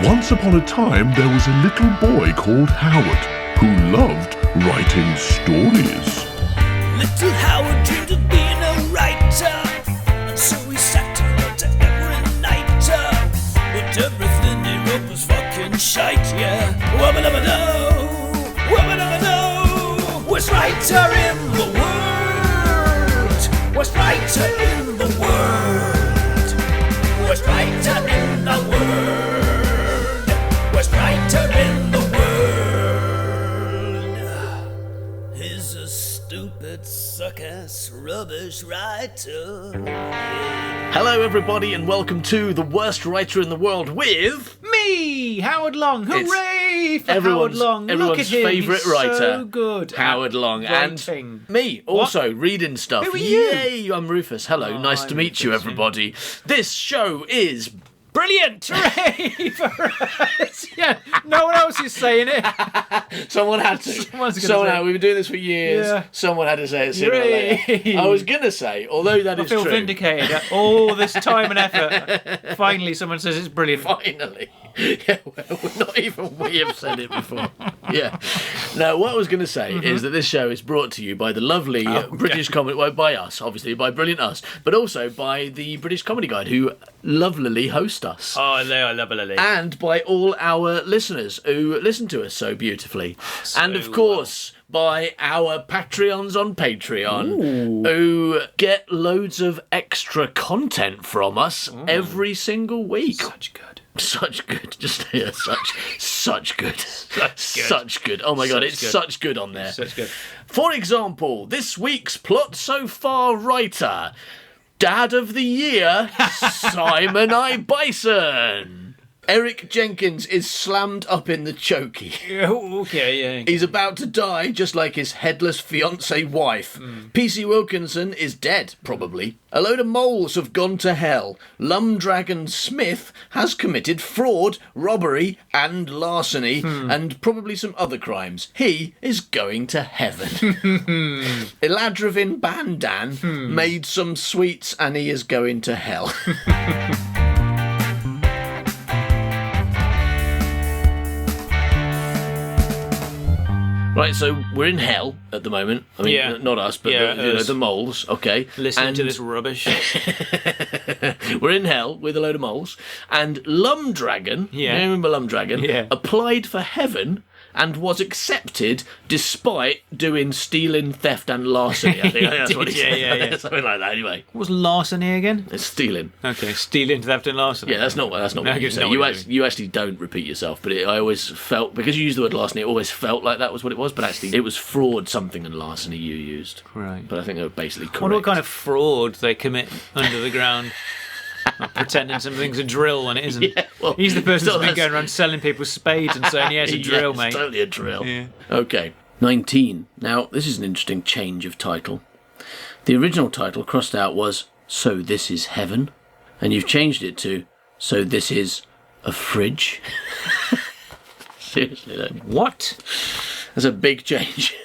Once upon a time, there was a little boy called Howard who loved writing stories. Little Howard dreamed of being a writer, and so he sat and wrote every night. But everything he wrote was fucking shite, yeah. Wubba-dubba-doo, wubba-dubba-doo. Worst writer in the world, worst writer in the world, worst writer in the world, worst writer in the world. He's a stupid, suck-ass, rubbish writer. Hello everybody and welcome to The Worst Writer in the World with... Me, Howard Long. Hooray for Howard everyone's Long. Look at him. favourite He's writer. so good. Howard Long. Writing. And me, also reading stuff. Who are you? Yay, I'm Rufus. Hello, nice to meet you Rufus, everybody. This show is... brilliant! Hooray for us. Yeah, no one else is saying it. Someone had to. We've been doing this for years. Yeah. Someone had to say it sooner or later. Hooray. I was going to say, although that is I feel true. vindicated. All this time and effort. Finally, someone says it's brilliant. Finally. Yeah, well, not even we have said it before. Yeah. Now, what I was going to say is that this show is brought to you by the lovely British comedy, well, by us, obviously, by Brilliant Us, but also by the British Comedy Guide, who lovelily host us. Oh, they are lovely. And by all our listeners who listen to us so beautifully. And of course, by our Patreons on Patreon, who get loads of extra content from us every single week. Such good. Just yeah, such good. Such good. Oh my god, it's such good on there. Such good. For example, this week's Plot So Far writer, Dad of the Year, Simon I. Bison. Erick Jenkins is slammed up in the chokey. Okay, yeah. He's about to die, just like his headless fiancée wife. P.C. Wilkinson is dead, probably. A load of moles have gone to hell. Lumdragon Smith has committed fraud, robbery, and larceny, and probably some other crimes. He is going to heaven. Eladravin Bandan made some sweets, and he is going to hell. Right, so we're in hell at the moment. I mean, not us, but the moles, okay? Listening to this rubbish. We're in hell with a load of moles. And Lumdragon, you remember Lumdragon, applied for heaven and was accepted despite doing stealing, theft and larceny. I think that's what he said. Yeah. Something like that, anyway. What was larceny again? It's stealing. Okay, stealing, theft and larceny. Yeah, that's not what you say. You actually don't repeat yourself, but I always felt, because you used the word larceny, it always felt like that was what it was, but actually it was fraud, something, and larceny you used. Right. But I think they were basically correct. I wonder what kind of fraud they commit under the ground. Like pretending something's a drill when it isn't. Yeah, well, he's the person that's been going around selling people spades and saying, it's a drill, mate. It's totally a drill. Yeah. Okay. 19. Now, this is an interesting change of title. The original title crossed out was So This Is Heaven, and you've changed it to So This Is a Fridge. Seriously, though. What? That's a big change.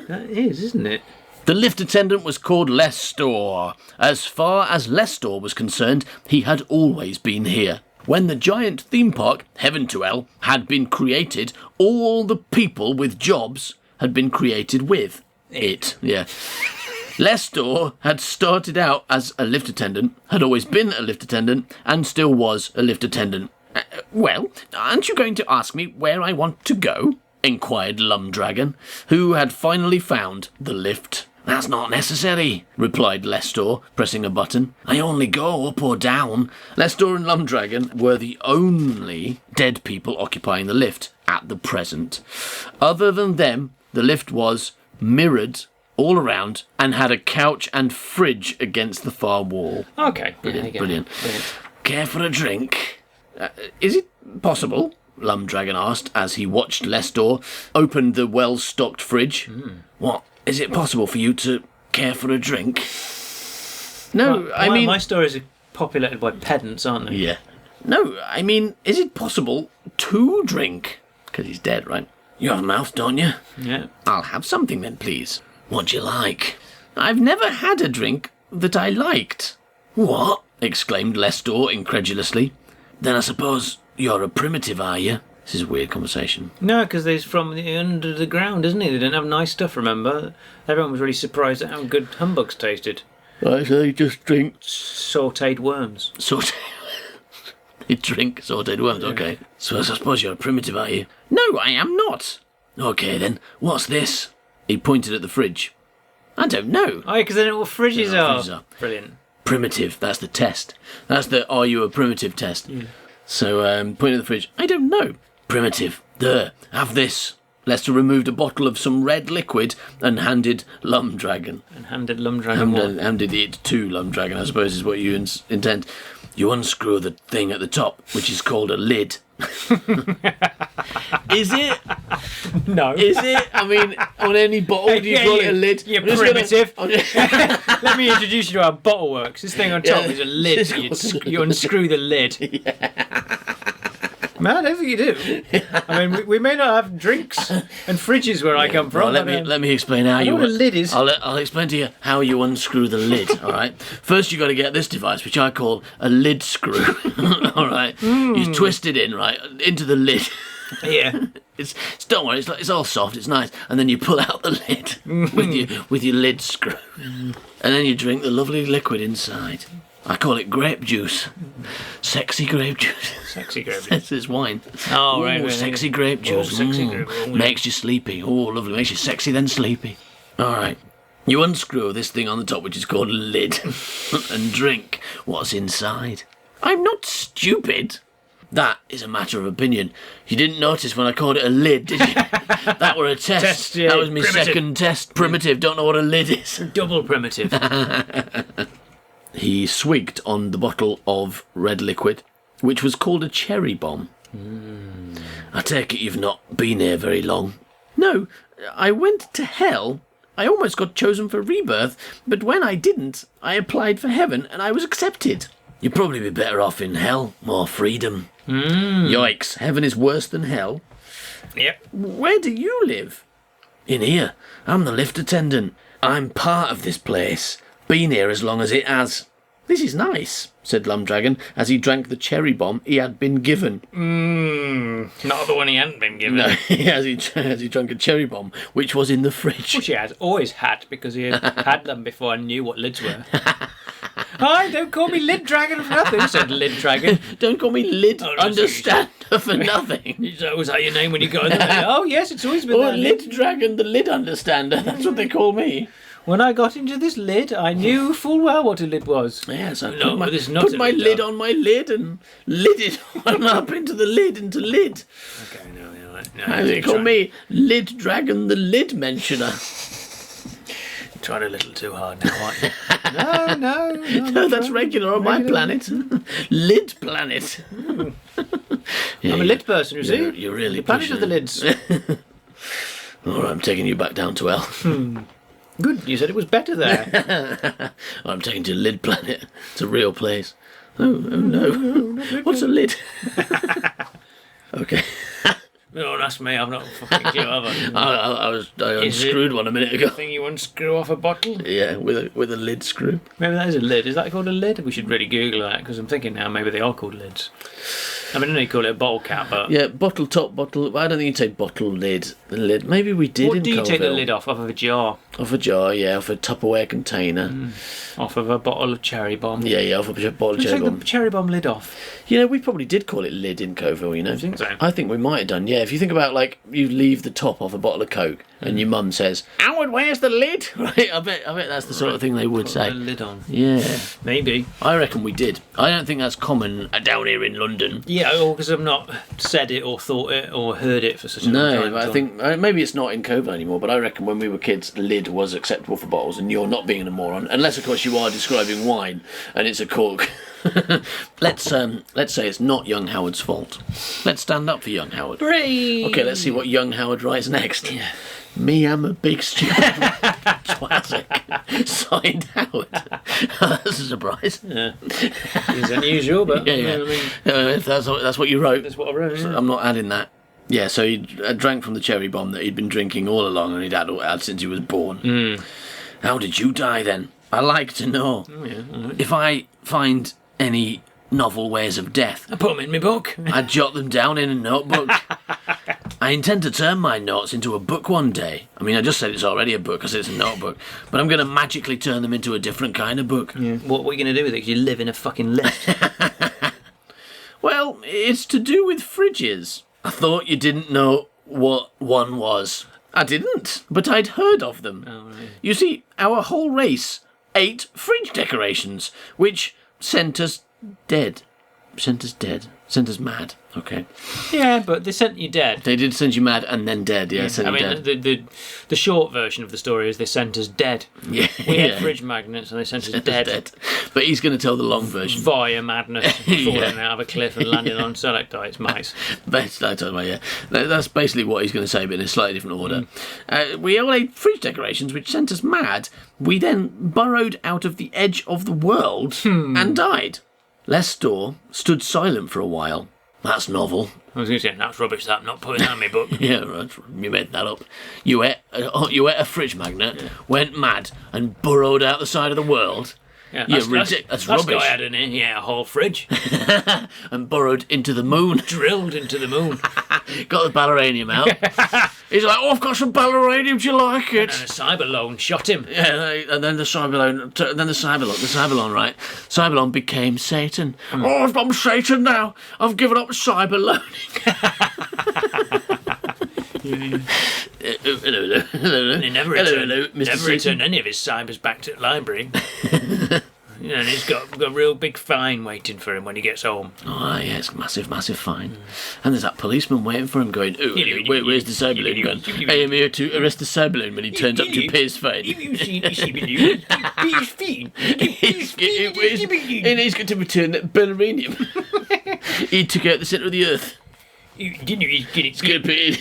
That is, isn't it? The lift attendant was called Lestor. As far as Lestor was concerned, he had always been here. When the giant theme park, Heaven to Hell, had been created, all the people with jobs had been created with it. Yeah. Lestor had started out as a lift attendant, had always been a lift attendant, and still was a lift attendant. Well, aren't you going to ask me where I want to go? Inquired Lumdragon, who had finally found the lift. That's not necessary, replied Lestor, pressing a button. I only go up or down. Lestor and Lumdragon were the only dead people occupying the lift at the present. Other than them, the lift was mirrored all around and had a couch and fridge against the far wall. Okay. Brilliant. Care for a drink? Is it possible? Lumdragon asked as he watched Lestor open the well-stocked fridge. What? Is it possible for you to care for a drink? No, I mean... My stories are populated by pedants, aren't they? Yeah. No, I mean, is it possible to drink? Because he's dead, right? You have a mouth, don't you? Yeah. I'll have something then, please. What'd you like? I've never had a drink that I liked. What? Exclaimed Lestor incredulously. Then I suppose You're a primitive, are you? This is a weird conversation. No, because they're from the under the ground, isn't it? They didn't have nice stuff, remember? Everyone was really surprised at how good humbugs tasted. Right, so they just drink... Sautéed worms. Sautéed... They drink sautéed worms, okay. So I suppose you're a primitive, are you? No, I am not. Okay, then. What's this? He pointed at the fridge. I don't know. Oh, because they don't know what fridges Fridges are. are. Brilliant. Primitive, that's the test. That's the are you a primitive test. So, pointing at the fridge. I don't know. Primitive. There, have this. Lester removed a bottle of some red liquid and handed Lumdragon. And handed Lumdragon what? Handed it to Lumdragon, I suppose is what you intend. You unscrew the thing at the top, which is called a lid. Is it? No. Is it? I mean, on any bottle, do you call it a lid? You're primitive. Let me introduce you to our bottle works. This thing on top is a lid. You unscrew the lid. Man, I don't think you do. I mean, we may not have drinks and fridges where I come from. Well, let me explain how you. What a lid is. I'll explain to you how you unscrew the lid. All right. First, you got to get this device, which I call a lid screw. All right. You twist it in right into the lid. Yeah. It's don't worry. It's all soft. It's nice. And then you pull out the lid with your lid screw, and then you drink the lovely liquid inside. I call it grape juice. Sexy grape juice. Sexy grape juice. This is wine. Oh, right. Sexy grape juice. Sexy grape. Makes you sleepy. Oh, lovely. Makes you sexy, then sleepy. All right. You unscrew this thing on the top, which is called a lid, and drink what's inside. I'm not stupid. That is a matter of opinion. You didn't notice when I called it a lid, did you? That were a test. Yeah, that was my primitive. Second test. Primitive. Don't know what a lid is. Double primitive. He swigged on the bottle of red liquid, which was called a cherry bomb. I take it you've not been here very long. No, I went to hell. I almost got chosen for rebirth, but when I didn't, I applied for heaven and I was accepted. You'd probably be better off in hell. More freedom. Yikes, heaven is worse than hell. Yep. Where do you live? In here. I'm the lift attendant. I'm part of this place. Been here as long as it has. This is nice, said Lumdragon, as he drank the cherry bomb he had been given. Not the one he hadn't been given. No, as he drank a cherry bomb, which was in the fridge. Which he has always had, because he had them before I knew what lids were. Hi, don't call me Lid Dragon for nothing, said Lid Dragon. Don't call me Lid Understander for nothing. Was that your name when you got in there? Oh, yes, it's always been that. Lid Dragon, the Lid Understander. That's what they call me. When I got into this lid, I knew full well what a lid was. Yes, I No, put there's not put a my lid, lid though. on my lid and lid it on up into the lid, into lid. Okay, no. They call me Lid Dragon, the Lid Mentioner. Tried a little too hard now, aren't you? No. No, that's regular on my planet. Lid planet. Yeah, I'm a lid person, you see. You're really Planet pushing of the it. lids. All right, I'm taking you back down to hell. Good, you said it was better there. I'm taking you to Lid Planet. It's a real place. Oh no. What's a lid? Okay. No, that's me. I've not fucking clue, have I? I unscrewed one a minute ago. Thing you unscrew off a bottle? Yeah, with a lid screw. Maybe that is a lid. Is that called a lid? We should really Google that, because I'm thinking now maybe they are called lids. I mean, I know you call it a bottle cap, but... Yeah, bottle top, bottle... I don't think you'd say bottle lid. The lid. Maybe we did What in do you take the Colville. lid off of a jar? Off a jar, yeah, off a Tupperware container. Off of a bottle of cherry bomb? Yeah, off a bottle of You cherry take bomb. the cherry bomb lid off? You know, we probably did call it lid in Coville, you know. I think so. I think we might have done, yeah. If you think about, like, you leave the top off a bottle of Coke and your mum says, Howard, where's the lid? Right, I bet that's the sort of thing they would Put say. the lid on. Yeah, Maybe. I reckon we did. I don't think that's common down here in London. Yeah, or because I've not said it or thought it or heard it for such a long time. No, but I think maybe it's not in Coville anymore, but I reckon when we were kids, lid was acceptable for bottles, and you're not being a moron, unless, of course, you are describing wine and it's a cork. Let's say it's not young Howard's fault. Let's stand up for young Howard. Brave! Okay, let's see what young Howard writes next. Yeah. Me, I'm a big stupid classic. Signed Howard. That's a surprise. Yeah. It's unusual, but Yeah. I mean, If that's what you wrote. that's what I wrote. Yeah. I'm not adding that. Yeah, so he drank from the cherry bomb that he'd been drinking all along and he'd had since he was born. How did you die then? I like to know. Oh, yeah. If I find any novel ways of death. I put them in my book. I jot them down in a notebook. I intend to turn my notes into a book one day. I mean, I just said it's already a book, I said it's a notebook. But I'm going to magically turn them into a different kind of book. Yeah. What are you going to do with it? 'Cause you live in a fucking lift. Well, it's to do with fridges. I thought you didn't know what one was. I didn't, but I'd heard of them. Oh, right. You see, our whole race ate fridge decorations, which sent us dead. Sent us mad. Okay. Yeah, but they sent you dead. They did send you mad and then dead, yeah, sent I you mean, dead. the short version of the story is they sent us dead. Yeah, We had yeah. fridge magnets and they sent us Sent us dead. But he's going to tell the long version. Via madness, falling Yeah. out of a cliff and landing on stalactites, mice. Best I told you, yeah. That's basically what he's going to say, but in a slightly different order. We all ate fridge decorations, which sent us mad. We then burrowed out of the edge of the world and died. Lestor stood silent for a while. That's novel. I was going to say, that's rubbish, that, I'm not putting that in my book. Yeah, right. You made that up. You ate a fridge magnet, went mad, and burrowed out the side of the world. Yeah, That's rubbish. That guy had in it, yeah, a whole fridge. And burrowed into the moon. Drilled into the moon. Got the balleranium out. He's like, oh, I've got some balleranium, do you like it? And a cyberlone shot him. Yeah, and then the Cyberlone, right? Cyberlone became Satan. Oh, I'm Satan now. I've given up Cyberlone. And he never returned any of his cybers back to the library. And he's got a real big fine waiting for him when he gets home. Oh, yeah, it's a massive, massive fine. And there's that policeman waiting for him going, oh, where's the Cyberlone going? I am here to arrest the Cyberlone when he turns up to pay his fine. You seen the Cyberlone? He's fine. And he's going to return that balleranium. He took out the centre of the earth. Didn't you get It's going to be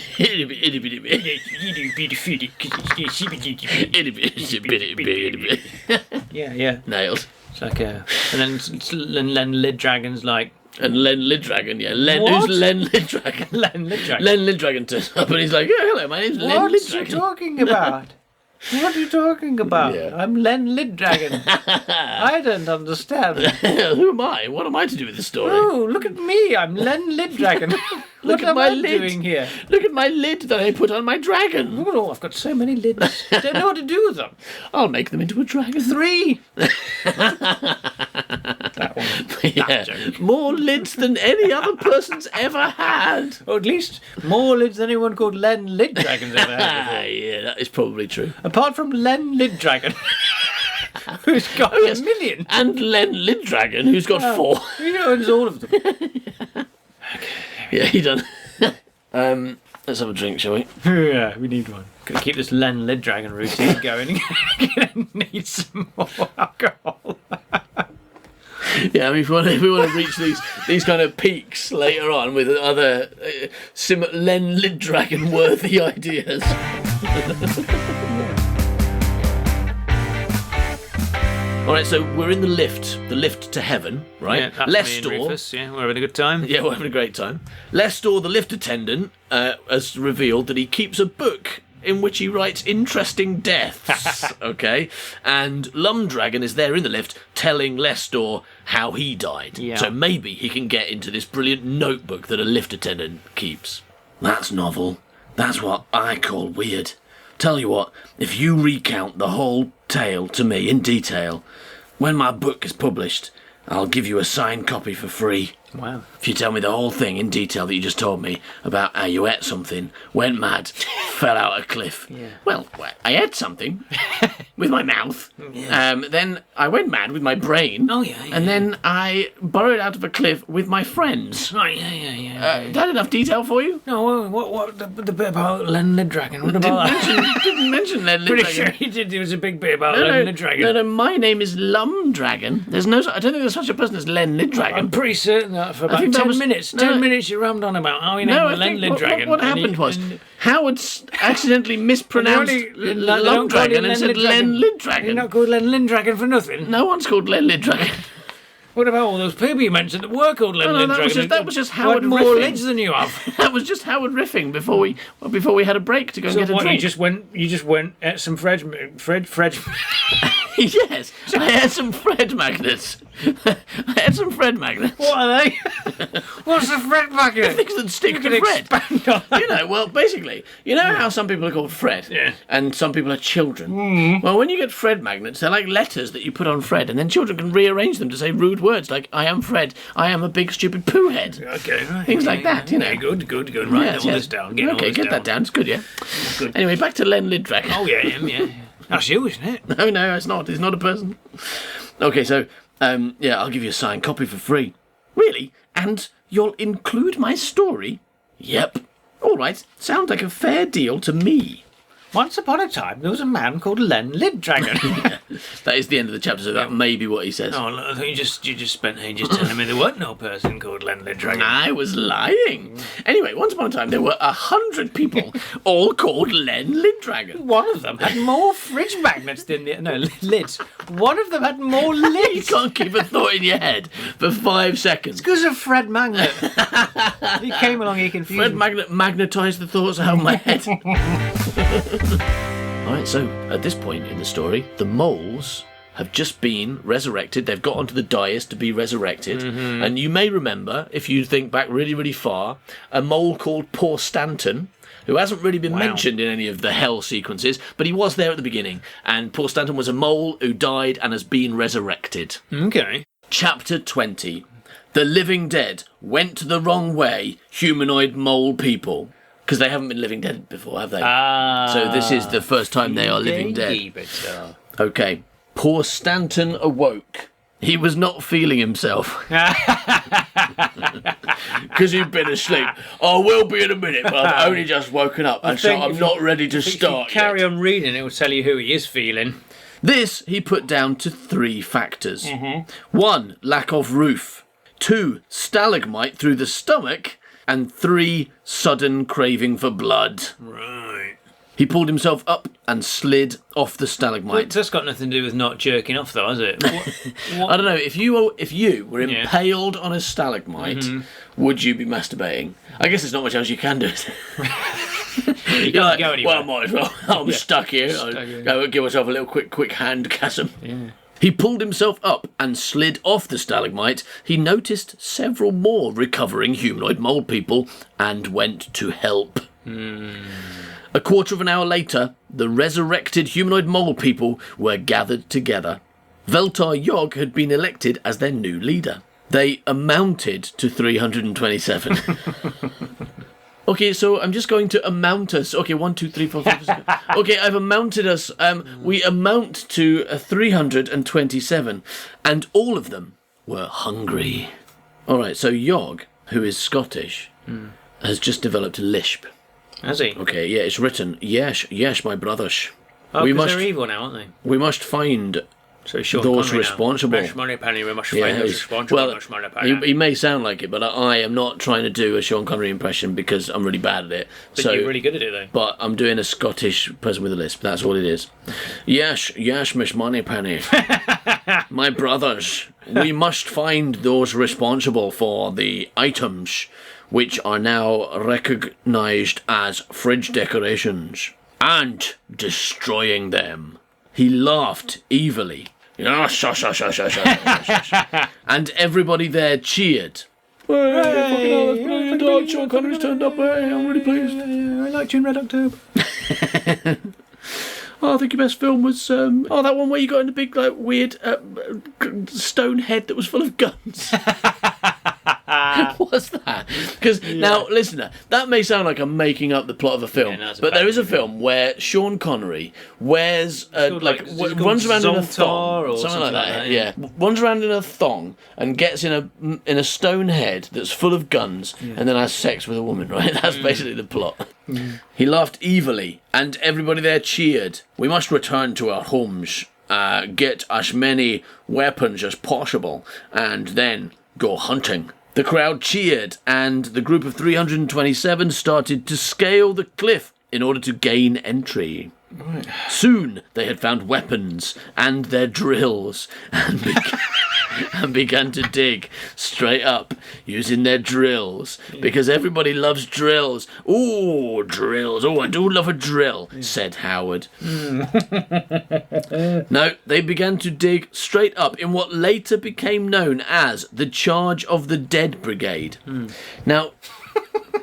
Yeah. nailed. It's like and then Lid Dragon's like, And Len Liddragon, yeah. What? Who's Len Liddragon? Len Lid Dragon. Len Liddragon turns up and he's like, yeah, hello, my name's Len What's you Liddragon. talking about? What are you talking about? Yeah. I'm Len Lid Dragon. I don't understand. Who am I? What am I to do with this story? Oh, look at me. I'm Len Lid Dragon. What at am my I lid. doing here? Look at my lid that I put on my dragon. Oh, I've got so many lids. I don't know what to do with them. I'll make them into a dragon. 3. That one. Yeah. joke. More lids than any other person's ever had. Or at least more lids than anyone called Len Lid Dragon's ever had before. Yeah, that is probably true. Apart from Len Lid Dragon, who's got yes. a million. And Len Liddragon, who's got 4. He owns all of them. Yeah, he done. Let's have a drink, shall we? Yeah, we need one. Gotta keep this Len Lid Dragon routine going. Gonna need some more alcohol. Yeah, I mean, if we want to reach these kind of peaks later on with other Len Liddragon worthy ideas. All right, so we're in the lift to heaven, right? Yeah, that's me and Lestor, Rufus, yeah, we're having a good time. yeah, we're having a great time. Lestor, the lift attendant, has revealed that he keeps a book in which he writes interesting deaths, okay? And Lumdragon is there in the lift telling Lestor how he died. Yeah. So maybe he can get into this brilliant notebook that a lift attendant keeps. That's novel. That's what I call weird. Tell you what, if you recount the whole tale to me in detail, when my book is published, I'll give you a signed copy for free. Wow. If you tell me the whole thing in detail that you just told me about how you ate something, went mad, fell out a cliff. Yeah. Well, I ate something with my mouth. Then I went mad with my brain. Oh, yeah. And then I burrowed out of a cliff with my friends. Right, yeah. That enough detail for you? No, what the bit about Len Lid Dragon? What about that? Didn't mention Len Pretty Liddragon. sure he did. There was a big bit about Len Lid Dragon. No, my name is Lumdragon. There's no. I don't think there's such a person as Len Liddragon. I'm pretty certain that for about think that 10 was- minutes. no, 10 minutes you rammed on about how he No, named I Len think Lid Dragon. what happened was Howard accidentally mispronounced Lumdragon and said Len You're Liddragon. not called Len Lid Dragon for nothing. No one's called Len Liddragon. What about all those people you mentioned that were called Len Lid that was Dragon? that was just who Howard had more riffing. lids than you have. That was just Howard riffing before we had a break to go and So get a what? drink. You just went at some Fred. Yes, I had some Fred magnets. I had some Fred magnets. What are they? What's a Fred magnet? Things that stick to Fred. Expand on that. You know, well, basically, you know how some people are called Fred, and some people are children. Well, when you get Fred magnets, they're like letters that you put on Fred, and then children can rearrange them to say rude words like "I am Fred," "I am a big stupid poo head." Okay, right. Things like that, you know. Yeah, good. Write all this down. Get that down. It's good, yeah. Good. Anyway, back to Len Liddragon. Oh yeah, him, yeah. That's you, isn't it? No, it's not. It's not a person. Okay, so, I'll give you a signed copy for free. Really? And you'll include my story? Yep. All right. Sounds like a fair deal to me. Once upon a time, there was a man called Len Liddragon. That is the end of the chapter, so that may be what he says. Oh, look, I think you just spent ages telling me there wasn't no person called Len Liddragon. I was lying. Anyway, once upon a time, there were 100 people, all called Len Liddragon. One of them had more fridge magnets than lids. One of them had more You lids. can't keep a thought in your head for 5 seconds. Because of Fred Magnet. He came along, he confused Fred me. Magnet magnetised the thoughts out of my head. Alright, so at this point in the story, the moles have just been resurrected. They've got onto the dais to be resurrected. And you may remember, if you think back really, really far, a mole called Poor Stanton, who hasn't really been mentioned in any of the hell sequences, but he was there at the beginning. And Poor Stanton was a mole who died and has been resurrected. Okay. Chapter 20. The living dead went the wrong way, humanoid mole people. Because they haven't been living dead before, have they? So this is the first time they are living dead. Okay. Poor Stanton awoke. He was not feeling himself. Because he'd been asleep. I will be in a minute, but I've only just woken up, and so I'm not ready to start If you carry yet. on reading, it will tell you who he is feeling. This he put down to 3 factors. 1, lack of roof. 2, stalagmite through the stomach. And 3, sudden craving for blood. Right. He pulled himself up and slid off the stalagmite. That's got nothing to do with not jerking off, though, has it? I don't know, if you were impaled on a stalagmite, would you be masturbating? I guess there's not much else you can do. You can't go anywhere. Well, I might as well. I'm stuck here. I'll go give myself a little quick handgasm. Yeah. He pulled himself up and slid off the stalagmite. He noticed several more recovering humanoid mole people and went to help. A quarter of an hour later, the resurrected humanoid mole people were gathered together. Veltar Yog had been elected as their new leader. They amounted to 327. Okay, so I'm just going to amount us. Okay, 1, 2, 3, 4, 5, 6. Okay, I've amounted us. We amount to 327, and all of them were hungry. All right, so Yog, who is Scottish, has just developed a lisp. Has he? Okay, yeah, it's written, yes, my brothers. Oh, because they're evil now, aren't they? We must find So Sean those Connery responsible. Now. Money penny, we must Yeah, find those responsible. well, Much money penny. he may sound like it, but I am not trying to do a Sean Connery impression because I'm really bad at it. But you're really good at it, though. But I'm doing a Scottish person with a lisp. That's all it is. Yes, Miss Moneypenny. My brothers, we must find those responsible for the items which are now recognised as fridge decorations and destroying them. He laughed evilly. Yes. And everybody there cheered. Hey, fucking hell, that's brilliant. Oh, Sean Connery's turned up. Hey, I'm really pleased. I liked you in Red October. Oh, I think your best film was that one where you got in a big weird stone head that was full of guns. What's that? Because now, listener, that may sound like I'm making up the plot of a film, but there is a film where Sean Connery wears runs around in a thong, or something like that. Yeah, runs around in a thong and gets in a stone head that's full of guns, and then has sex with a woman. Right? That's basically the plot. He laughed evilly, and everybody there cheered. We must return to our homes, get as many weapons as possible, and then go hunting. The crowd cheered, and the group of 327 started to scale the cliff in order to gain entry. Right. Soon they had found weapons and their drills, and and began to dig straight up using their drills because everybody loves drills. Ooh, drills. Oh, I do love a drill, said Howard. No, they began to dig straight up in what later became known as the Charge of the Dead Brigade. Now,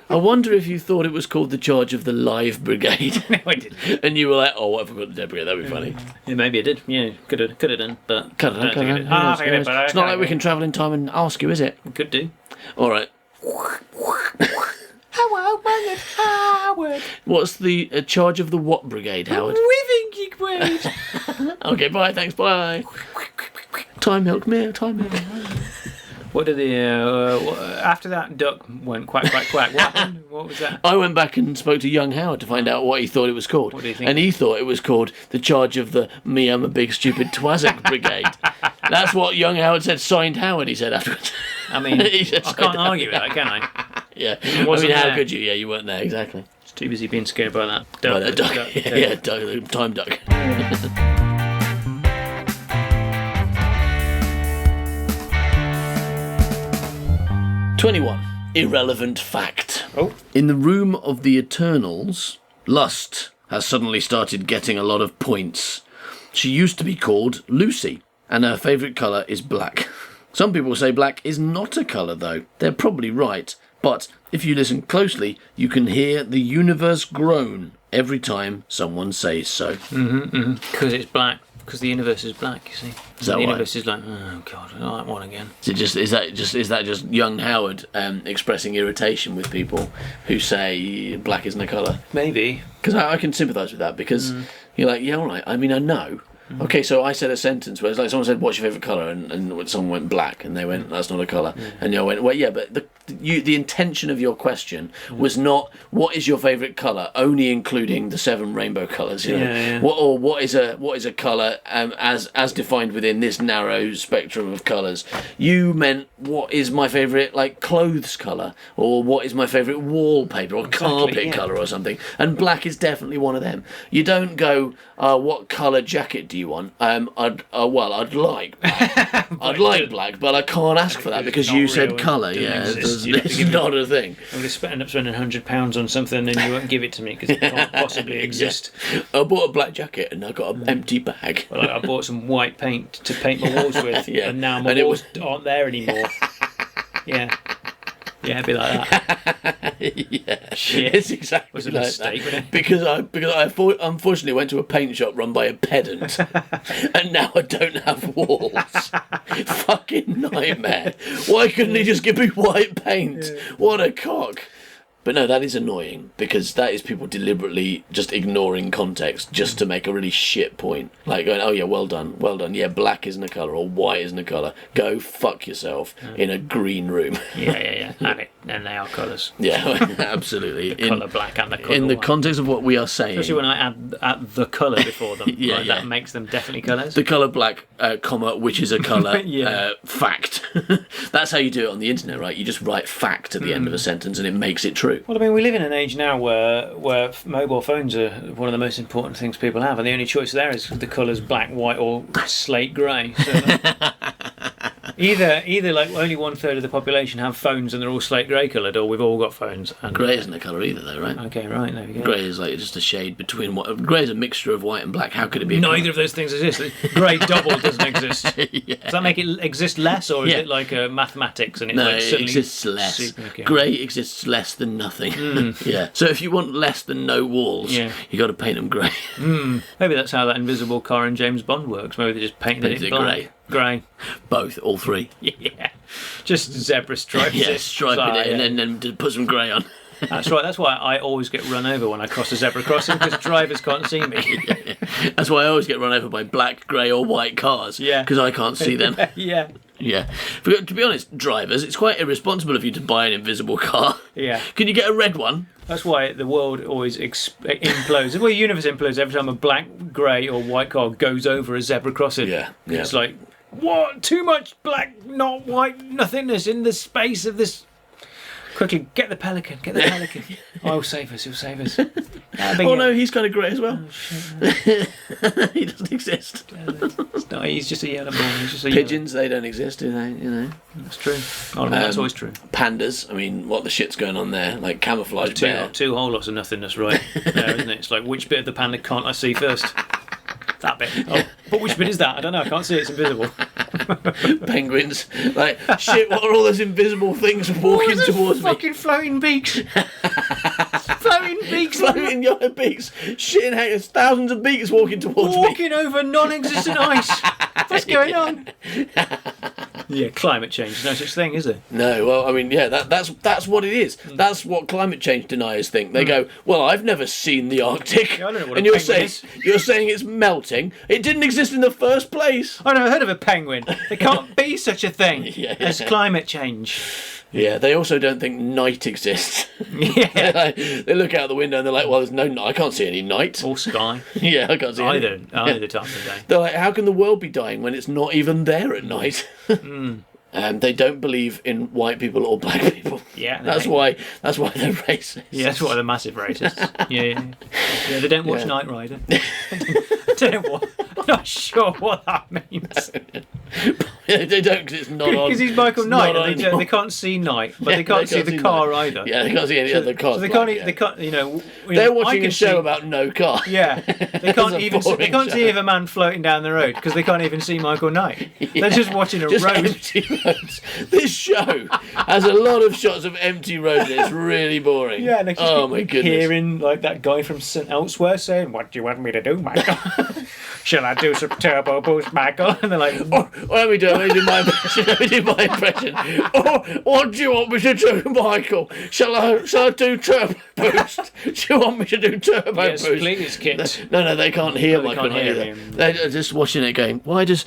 I wonder if you thought it was called the Charge of the Live Brigade. No, I didn't. And you were like, oh, what if I got the Dead Brigade? That'd be funny. Yeah, maybe I did. Yeah, could have done, but Could have done. It's not like we can travel in time and ask you, is it? Could do. All right. Howard. What's the Charge of the what brigade, Howard? Weaving brigade. Okay, bye, thanks, bye. Time milk, meal, time milk. What did the after that duck went quack quack quack? What happened? What was that? I went back and spoke to young Howard to find out what he thought it was called. What do you think? And he thought it was called the Charge of the Me I'm a Big Stupid Twazak Brigade. That's what young Howard said, signed Howard, he said afterwards. I mean, He said I can't argue with that, can I? Yeah, Wasn't how there. could you? Yeah, you weren't there, exactly. It's too busy being scared by that. By that duck. Yeah, duck, the time duck. 21. Irrelevant fact. Oh. In the room of the Eternals, Lust has suddenly started getting a lot of points. She used to be called Lucy, and her favourite colour is black. Some people say black is not a colour, though. They're probably right. But if you listen closely, you can hear the universe groan every time someone says so. Because it's black. Because the universe is black, you see. Is that the why? universe is like, oh god, I like one again. Is that just young Howard expressing irritation with people who say black isn't a colour? Maybe. Because I can sympathise with that, because you're like, yeah, all right. I mean, I know. Okay, so I said a sentence where it's like someone said, "What's your favourite colour?" and someone went black, and they went, "That's not a colour." And I went, "Well, yeah, but the intention of your question was not what is your favourite colour, only including the 7 rainbow colours. You know? Yeah. What is a colour as defined within this narrow spectrum of colours? You meant what is my favourite like clothes colour, or what is my favourite wallpaper or carpet colour or something? And black is definitely one of them. You don't go, what colour jacket do you want? I'd like black. I'd like black, but I can't ask for that because you said colour. Yeah, it's not a thing. I'm going to end up spending £100 on something and you won't give it to me because it can't possibly exist. I bought a black jacket and I got an empty bag. Well, I bought some white paint to paint my walls with, and now my walls aren't there anymore. Yeah. Yeah, it'd be like that. Yeah, Shit. it's exactly Was a like mistake, that. wasn't it? Because I unfortunately went to a paint shop run by a pedant, and now I don't have walls. Fucking nightmare. Why couldn't he just give me white paint? What a cock. But no, that is annoying, because that is people deliberately just ignoring context just to make a really shit point. Like going, oh yeah, well done. Yeah, black isn't a colour, or white isn't a colour. Go fuck yourself in a green room. Yeah. And they are colours. Yeah, absolutely. The colour black and the colour in the white. context of what we are saying. Especially when I add the colour before them. Yeah. That makes them definitely colours. The colour black, comma, which is a colour, Yeah. fact. That's how you do it on the internet, right? You just write fact at the end of a sentence and it makes it true. Well, I mean, we live in an age now where mobile phones are one of the most important things people have, and the only choice there is the colours black, white, or slate grey. So either like only 1/3 of the population have phones and they're all slate grey coloured, or we've all got phones. And Grey isn't a colour either, though, right? Okay, right, there we go. Grey is like just a shade between what. Grey is a mixture of white and black. How could it be? Neither of those things exist. Grey double doesn't exist. Yeah. Does that make it exist less, or is Yeah. it like mathematics and it's No, like it suddenly exists less. Okay. Grey exists less than nothing. Yeah. So if you want less than no walls, Yeah. you got to paint them grey. Maybe that's how that invisible car in James Bond works. Maybe they just painted Painted it it black. Grey. Both, all three. Yeah. Just zebra stripes. Yeah, striping it and then just put some grey on. That's right. That's why I always get run over when I cross a zebra crossing, because drivers can't see me. That's why I always get run over by black, grey, or white cars. Yeah. Because I can't see them. Yeah. Yeah. But to be honest, drivers, it's quite irresponsible of you to buy an invisible car. Yeah. Can you get a red one? That's why the world always implodes. Well, the universe implodes every time a black, grey, or white car goes over a zebra crossing. Yeah. It's like, what? Too much black, not white, nothingness in the space of this. Quickly, get the pelican. Oh, he'll save us. Oh no, he's kind of grey as well. He doesn't exist. No, he's just a yellow ball. Pigeons, they don't exist, do they? You know. That's true. Oh, no, that's always true. Pandas, I mean, what the shit's going on there? Like camouflage bear. Two whole lots of nothingness, right? There, isn't it? It's like, which bit of the panda can't I see first? That bit. Oh, but which bit is that? I don't know. I can't see it. It's invisible. Penguins, like, shit, what are all those invisible things walking towards me? Fucking floating beaks. Floating beaks. Floating yellow beaks. Shit in heck, there's thousands of beaks walking towards me. Walking over non-existent ice. What's going on? Yeah, climate change. No such thing, is there? No, well, I mean, yeah, that's what it is. That's what climate change deniers think. They go, well, I've never seen the Arctic. Yeah, I don't know what and a you're penguin saying it's melting. It didn't exist in the first place. I've never heard of a penguin. There can't be such a thing Yeah. as climate change. Yeah, they also don't think night exists. Yeah. They look out the window and they're like, well, there's no night. I can't see any night. Or sky. Yeah, I can't see Either any. time of the day. They're like, how can the world be dying when it's not even there at night? They don't believe in white people or black people. Yeah, that's why they're racist. Yeah, that's why they're massive racists. Yeah, they don't watch Knight Rider. I don't know what. I'm not sure what that means. They don't, because it's not on. Because he's Michael Knight, and they can't see Night, but they can't see the car either. Yeah, they can't see any other cars. So they can't. You know, they're watching a show about no car. Yeah, they can't even. They can't see if a man floating down the road because they can't even see Michael Knight. They're just watching a road. Empty roads. This show has a lot of shots of empty roads. And it's really boring. Yeah, and oh my goodness. Hearing like that guy from St. Elsewhere saying, "What do you want me to do, Michael? Shall I do some turbo boost, Michael?" And they're like, "Oh, let me do my impression. Oh, what do you want me to do, Michael? Shall I do turbo boost? Do you want me to do turbo boost?" Yes, please, kid. No, they can't hear they Michael can't hear either. him. They're just watching it, going, "Why does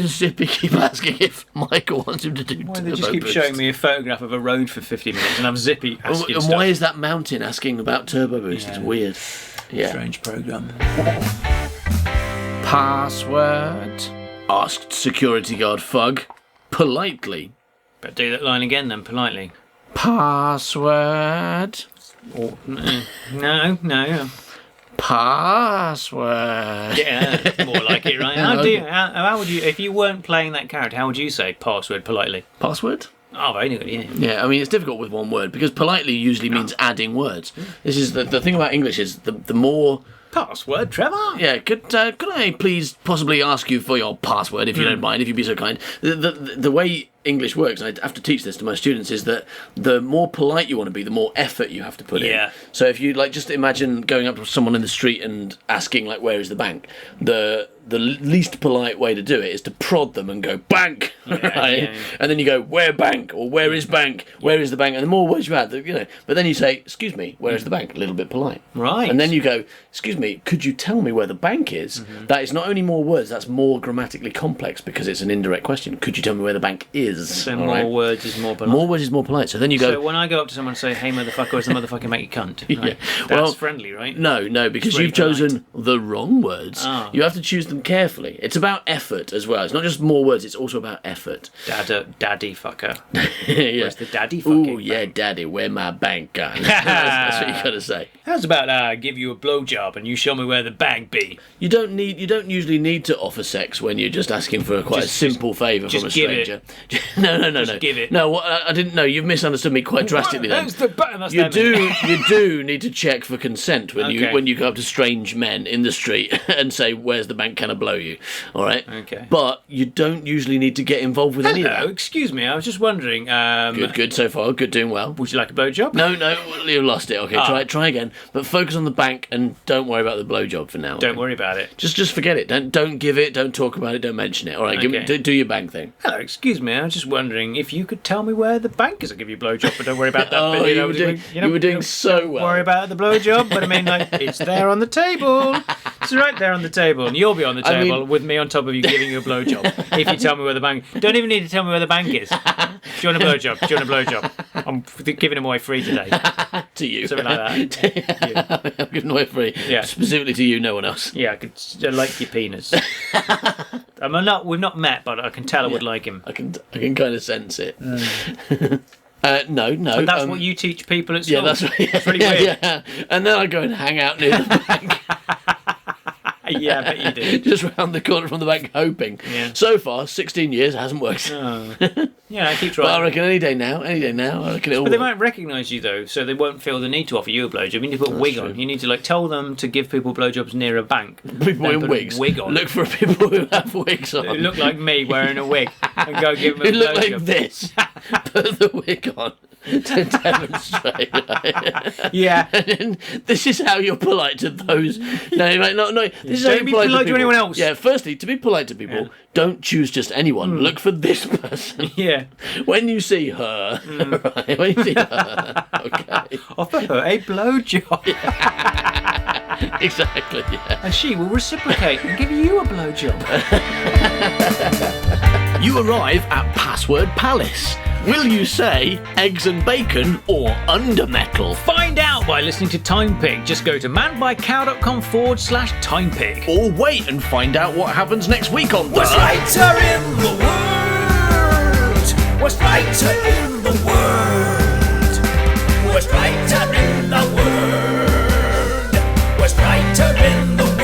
Zippy keep asking if Michael wants him to do turbo boost?" They just keep showing me a photograph of a road for 50 minutes, and I'm Zippy asking And stuff. why is that mountain asking about turbo boost? It's weird. Yeah. Strange program. Password? Asked security guard Fug, politely. But do that line again then, politely. Password? Oh, no. Password? Yeah, that's more like it, right? How would you, if you weren't playing that character, how would you say password politely? Password? Oh, very good, yeah. Yeah, I mean, it's difficult with one word, because politely usually means adding words. This is the thing about English is the more... Password, Trevor? Yeah, could I please possibly ask you for your password, if you don't mind, if you'd be so kind? The way English works, and I have to teach this to my students, is that the more polite you want to be, the more effort you have to put in. So if you, like, just imagine going up to someone in the street and asking, like, where is the bank? The least polite way to do it is to prod them and go, bank! Right? Yeah. And then you go, where bank? Or where is bank? Where is the bank? And the more words you add, but then you say, excuse me, where is the bank? A little bit polite. Right. And then you go, excuse me, could you tell me where the bank is? Mm-hmm. That is not only more words, that's more grammatically complex because it's an indirect question. Could you tell me where the bank is? So more words is more polite. More words is more polite. So then you go... So when I go up to someone and say, hey motherfucker, or is the motherfucker make you cunt? Right? Yeah. That's friendly, right? No, because you've chosen the wrong words. Oh. You have to choose them carefully. It's about effort as well. It's not just more words, it's also about effort. Daddy fucker. Yeah. Where's the daddy fucking Ooh, yeah, bank? Daddy, where my bank gone? That's what you got to say. How's about I give you a blowjob and you show me where the bank be? You don't usually need to offer sex when you're just asking for a simple favour from a stranger. No. Just give it. No, I didn't know. You've misunderstood me quite drastically. Then you do need to check for consent when you go up to strange men in the street and say, "Where's the bank? Can I blow you?" All right. Okay. But you don't usually need to get involved with any of that. Excuse me. I was just wondering. Good so far. Good, doing well. Would you like a blowjob? No, you've lost it. Okay, try again. But focus on the bank and don't worry about the blowjob for now. Don't worry about it. Just forget it. Don't give it. Don't talk about it. Don't mention it. All right. Okay. Do your bank thing. Hello. Excuse me. I was just wondering if you could tell me where the bank is. I'll give you a blowjob, but don't worry about that. Oh, bit, you were doing so well. Don't worry about the blowjob, but I mean, like, it's there on the table. It's right there on the table, and you'll be on the table with me on top of you giving you a blowjob. If you tell me where the bank... Don't even need to tell me where the bank is. Do you want a blowjob? I'm giving them away free today. To you. Something like that. I'm giving away free. Yeah. Specifically to you, no one else. Yeah, I like your penis. We've not met, but I can tell I would like him. I can kind of sense it. No. And that's what you teach people at school. Yeah, that's right. It's really weird. Yeah. And then I go and hang out near the bank. Yeah, I bet you do. Just round the corner from the bank, hoping. Yeah. So far, 16 years, hasn't worked. Oh. Yeah, I keep But I trying. reckon any day now, I reckon it'll But they work. might recognise you though, so they won't feel the need to offer you a blowjob. You need to put a wig true. on. You need to like tell them to give people blowjobs near a bank. People Then in put a wigs. wig on. Look for people who have wigs on. Who look like me wearing a wig and go give them a Who look like blowjob. this. Put the wig on to demonstrate. Yeah. And then, this is how you're polite to those. No, mate, no. This is how Don't you're be polite polite to people. anyone else. Yeah, firstly, to be polite to people, don't choose just anyone. Look for this person. Yeah. When you see her, right? When you see her, okay. Offer her a blowjob. Exactly. Yeah. And she will reciprocate and give you a blowjob. You arrive at Password Palace. Will you say eggs and bacon or undermetal? Find out by listening to Time Pig. Just go to manbycow.com/timepig. Or wait and find out what happens next week on What's lighter in the world? What's lighter in the world? What's lighter in the world? What's lighter in the world?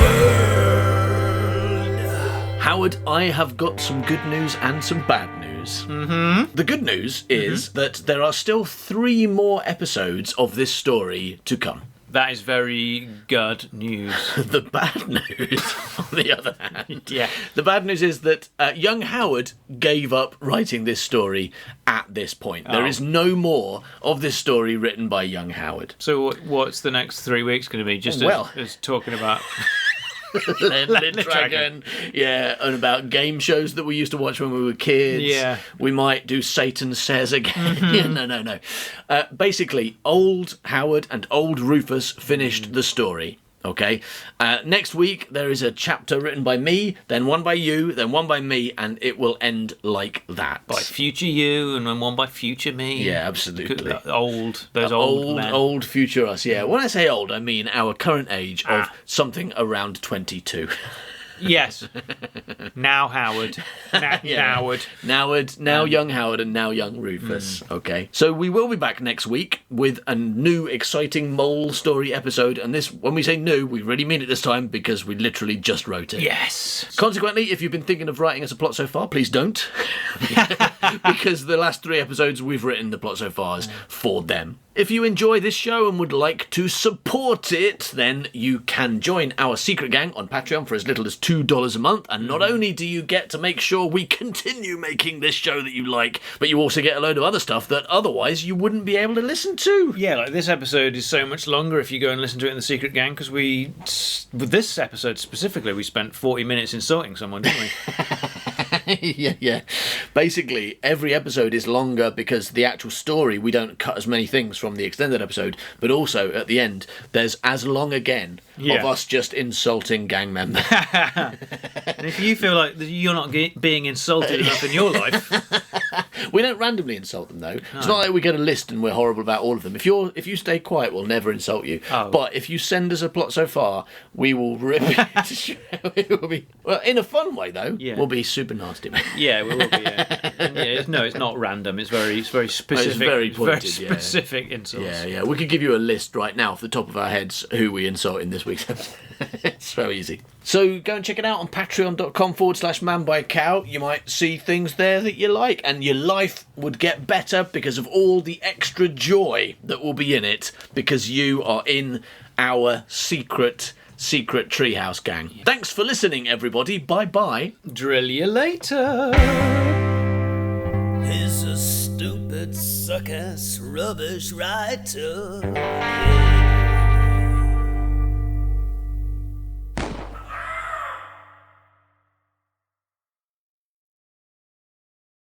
Howard, I have got some good news and some bad news. Mm-hmm. The good news is that there are still 3 more episodes of this story to come. That is very good news. The bad news, on the other hand, Yeah. the bad news is that young Howard gave up writing this story at this point. There is no more of this story written by young Howard. So what's the next 3 weeks going to be? Just as talking about... Lit Dragon, yeah, and about game shows that we used to watch when we were kids. Yeah. We might do Satan Says again. Yeah, no. Basically, old Howard and old Rufus finished the story. Okay. Next week there is a chapter written by me, then one by you, then one by me, and it will end like that. by future you and then one by future me. Yeah, absolutely. Old men. Old future us, yeah. When I say old, I mean our current age of something around 22. Yes. Now Howard. Howard. Now young Howard and now young Rufus. Okay. So we will be back next week with a new exciting mole story episode. And this, when we say new, we really mean it this time because we literally just wrote it. Yes. Consequently, if you've been thinking of writing us a plot so far, please don't. Because the last 3 episodes we've written the plot so far is for them. If you enjoy this show and would like to support it, then you can join our secret gang on Patreon for as little as $2 a month. And not only do you get to make sure we continue making this show that you like, but you also get a load of other stuff that otherwise you wouldn't be able to listen to. Yeah, like this episode is so much longer if you go and listen to it in the Secret Gang, because with this episode specifically, we spent 40 minutes insulting someone, didn't we? Yeah. Basically, every episode is longer because the actual story, we don't cut as many things from the extended episode, but also at the end, there's as long again of us just insulting gang members. And if you feel like that you're not being insulted enough in your life... We don't randomly insult them, though. It's not like we get a list and we're horrible about all of them. If you stay quiet, we'll never insult you. Oh. But if you send us a plot so far, we will rip it to shreds. It will be, well, in a fun way, though. Yeah. We'll be super nasty, mate. Yeah, we will be, yeah. And it's not random. It's very specific. It's very pointed, specific insults. Yeah. We could give you a list right now off the top of our heads who we insult in this week's episode. It's so easy. So go and check it out on patreon.com/manbycow. You might see things there that you like, and your life would get better because of all the extra joy that will be in it because you are in our secret treehouse gang. Yeah. Thanks for listening, everybody. Bye-bye. Drill you later. He's a stupid, suck-ass, rubbish writer. Yeah.